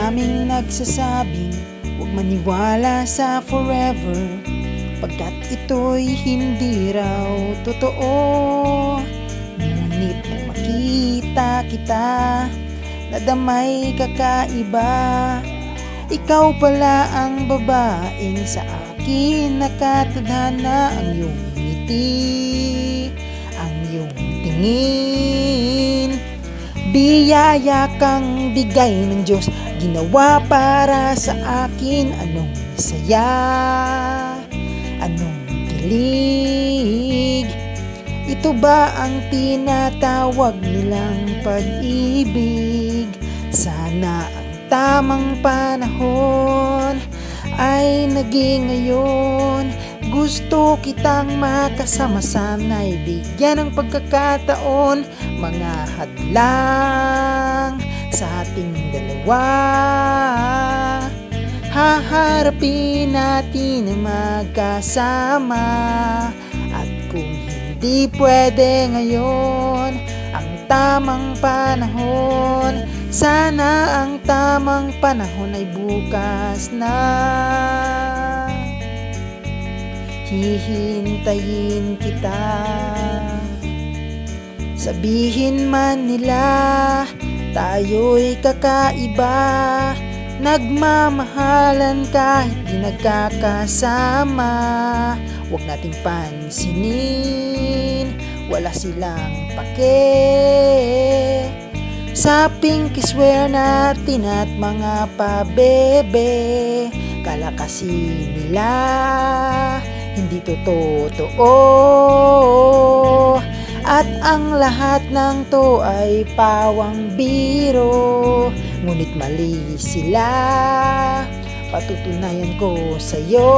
Maraming nagsasabing huwag maniwala sa forever, pagkat ito'y hindi raw totoo. Ngunit nang makita kita, nadamay kakaiba. Ikaw pala ang babaeng sa akin nakatadhana. Ang iyong ngiti, ang iyong tingin, biyaya kang bigay ng Diyos, ginawa para sa akin. Anong saya, anong kilig, ito ba ang tinatawag nilang pag-ibig? Sana ang tamang panahon ay naging ngayon. Gusto kitang makasama, sana'y bigyan ng pagkakataon. Mga hadlang sa ating dalawa, haharapin natin na magkasama. At kung hindi pwede ngayon ang tamang panahon, sana ang tamang panahon ay bukas na. Hihintayin kita. Sabihin man nila tayo'y kakaiba, nagmamahalan kahit di nagkakasama. Huwag nating pansinin, wala silang pake sa pinky swear natin at mga pabebe. Kala kasi nila hindi totoo, at ang lahat ng to ay pawang biro. Ngunit mali sila, patutunayan ko sa'yo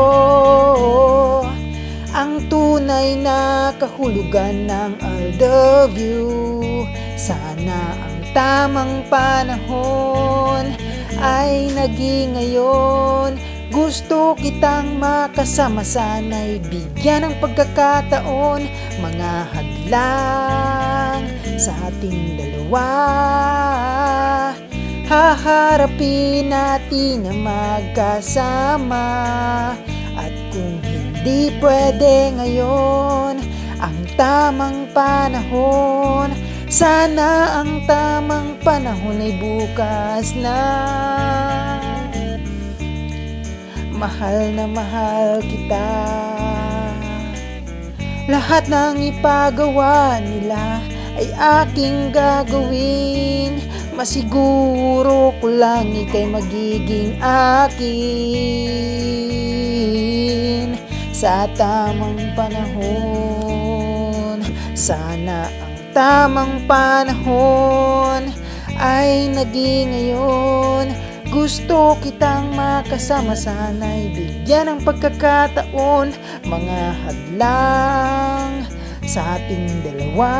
ang tunay na kahulugan ng I love you. Sana ang tamang panahon ay naging ngayon. Gusto kitang makasama, sana'y bigyan ng pagkakataon. Mga hadlang sa ating dalawa, haharapin natin na magkasama. At kung hindi pwede ngayon ang tamang panahon, sana ang tamang panahon ay bukas na. Mahal na mahal kita. Lahat ng ipagawa nila ay aking gagawin. Masiguro ko lang ika'y magiging akin sa tamang panahon. Sana ang tamang panahon ay naging ngayon. Gusto kitang makasama, sana'y bigyan ng pagkakataon. Mga hadlang sa ating dalawa,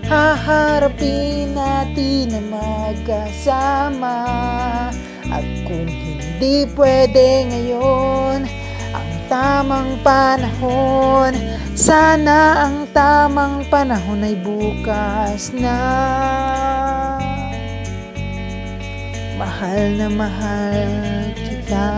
haharapin natin na magkasama. At kung hindi pwede ngayon ang tamang panahon, sana ang tamang panahon ay bukas na. Mahal na mahal kita.